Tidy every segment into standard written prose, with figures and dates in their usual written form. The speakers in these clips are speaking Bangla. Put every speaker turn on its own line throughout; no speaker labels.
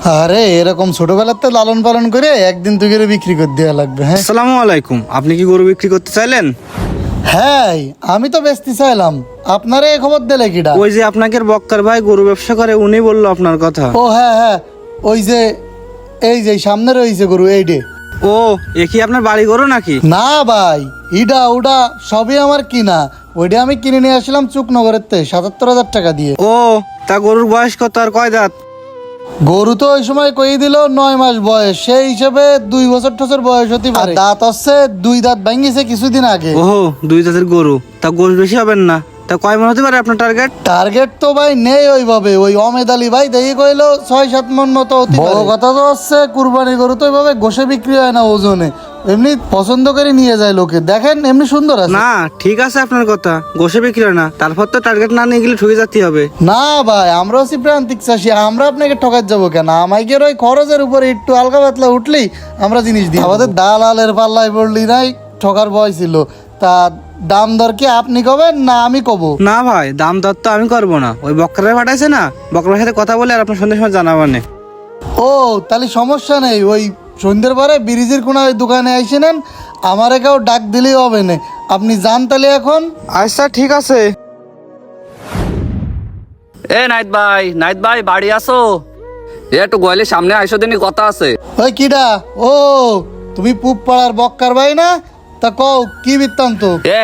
আরে এরকম ছোটবেলাতে লালন পালন করে একদিন তুই করে বিক্রি করে দেওয়া লাগবে। হ্যাঁ
আসসালামু আলাইকুম, আপনি কি গরু বিক্রি করতে চাইলেন?
হ্যাঁ, আমি তো বেচতে চাইলাম, আপনারা এই খবর দিলে কিডা?
ওই যে আপনাকে বক্কার ভাই গরু ব্যবসা করে, উনি বললো আপনার কথা।
ও হ্যাঁ হ্যাঁ, ওই যে এই যে সামনে রয়েছে গরু এইডে।
ও, এ কি আপনার বাড়ি গরু নাকি?
না ভাই, ইডা উডা সবই আমার কিনা। ওইটা আমি কিনে নিয়ে আসলাম চুকনগরের তে ৭৭,০০০ টাকা দিয়ে।
ও, তা গরুর বয়স কত আর কয় দাঁত?
গরু তো ওই সময় কই দিল ৯ মাস বয়স, সেই হিসেবে 2 বছর টছর বয়স হতে পারে। দাঁত হচ্ছে 2 দাঁত ভাঙিছে কিছুদিন আগে।
ওহো, 2 দাঁতের গরু, তা গোশ বেশি হবেন না। তা কয় মন হতে পারে আপনার টার্গেট?
টার্গেট তো ভাই নেই ওইভাবে। ওই অমেদ আলী ভাই দেখি কইলো ৬-৭ মন মতো হতে পারে। বড় কথা তো হচ্ছে কুরবানি গরু তো ওইভাবে গোশে বিক্রি হয় না ওজনে, এমনি পছন্দ করে নিয়ে যায় লোকে। দেখেন এমনি সুন্দর আছে।
না, ঠিক আছে আপনার কথা, গোশে বিক্রি হয় না, তারপর তো টার্গেট না নিয়ে গেলে ঠকে যেতে হবে।
না ভাই, আমরা হচ্ছি প্রান্তিক চাষি, আমরা আপনাকে ঠকাত যাবো কেন? আমাকে ওই খরচের উপরে একটু হালকা পাতলা উঠলেই আমরা জিনিস দিই। আমাদের দালালের পাল্লায় পড়লি নাই, ঠকার ভয় ছিল। তা দাম দর কি আপনি কবেন না আমি কব?
না ভাই, দাম দর তো আমি করবো না, ওই বকরা পাঠাইছে না, বকরার সাথে কথা বলে আর আপনার সন্ধ্যের সময় জানাবানে।
ও তাহলে সমস্যা নেই, ওই সন্ধ্যের পরে ব্রিজের কোনা ওই দোকানে আইসে নেন, আমারে কেউ ডাক দিলেই হবে না। আপনি যান তাহলে এখন।
আচ্ছা ঠিক আছে।
এ নাইট ভাই বাড়ি আসো। একটু গোয়ালের সামনে আইসো দিনই কথা আছে।
ওই কিডা? ও তুমি পুব পাড়ার বক্কার ভাই না? তা কও কি বৃত্তান্ত?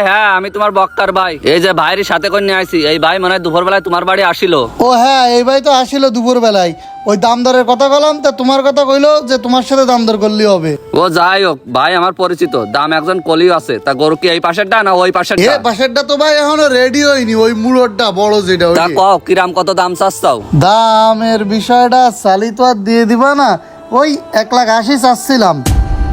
হ্যাঁ, আমি তোমার বক্কার ভাই। এই যে ভাইয়ের সাথে করে নিয়ে আইছি, এই ভাই মনে হয় দুপুর বেলায় তোমার বাড়ি আসিল।
ও হ্যাঁ, এই ভাই তো আসিল দুপুর বেলায়। ওই দাম দরের কথা বললাম, তা তোমার কথা কইলো যে তোমার সাথে দাম দর করলেই হবে।
ও যাই হোক, ভাই আমার পরিচিত, দাম একজন কলিও আছে। তা গরু কি এই পাশেরটা না ওই
এ
পাশেরটা?
পাশেরটা তো ভাই এখনো রেডি হয়নি, ওই মুড়োরটা বড় যেটা।
তা
ওইটা।
কও কিরাম কত দাম চাচ্ছাও?
দামের বিষয়টা চালি তো আর দিয়ে দিবা না, ওই 1,80,000 চাচ্ছিলাম,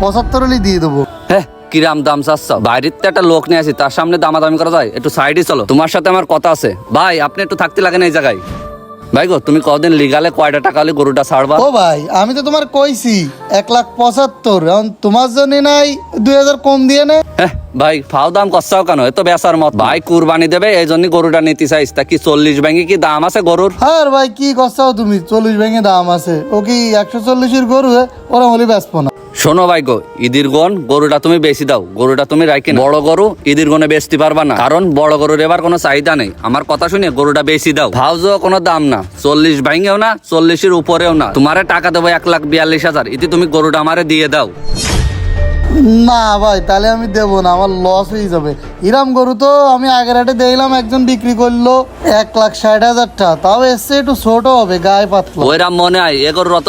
75 হলেই দিয়ে দেবো।
হ্যাঁ, কিরাম দাম চাচ্ছাও? বাইরের তো একটা লোক নিয়ে আসি, তার সামনে দামাদামি করা যায়? একটু সাইডে চলো, তোমার সাথে আমার কথা আছে। ভাই আপনি একটু থাকতে লাগেন এই জায়গায়। ভাই গো, তুমি কদিন লিগালে কয়টা টাকা হলে গরুটা ছাড়বা?
ও ভাই, আমি তো তোমার কইছি 1,75,000, এখন তোমার জন্য নাই 2,000 কম দিয়ে নে।
হ্যাঁ ভাই, ফাও দাম কষাও কেন? এত বেচার মত। ভাই কুরবানি দেবে এই জন্য গরুটা নিতে চাইছ। তা কি 40 ব্যাঙ্গে কি দাম আছে গরুর?
আর ভাই কি করছাও তুমি? 40 ভেঙে দাম আছে, ও কি 140-এর গরু? ওরা হলে বেচবো না।
শোনো ভাই গো, ঈদের গন গরুটা তুমি বেশি দাও, গরুটা তুমি রাখি না। বড় গরু ঈদের গনে বেচতে পারবা না, কারণ বড় গরুর এবার কোনো চাহিদা নেই। আমার কথা শুনে গরুটা বেশি দাও। ভাউজো কোনো দাম না, 40 ভাঙেও না, 40-এর উপরেও না। তোমারে টাকা দেবো 1,42,000, ইতি তুমি গরুটা আমারে দিয়ে দাও।
না ভাই, তাহলে আমি দেবো না, আমার লস হয়ে যাবে। ইরাম গরু তো আমি আগের হাটে দেখলাম একজন বিক্রি করলো 1,60,000 টাকা, তাও এসছে একটু ছোট হবে, গায়ে পাতলা।
ওইরাম মনে হয় এ গরুর অত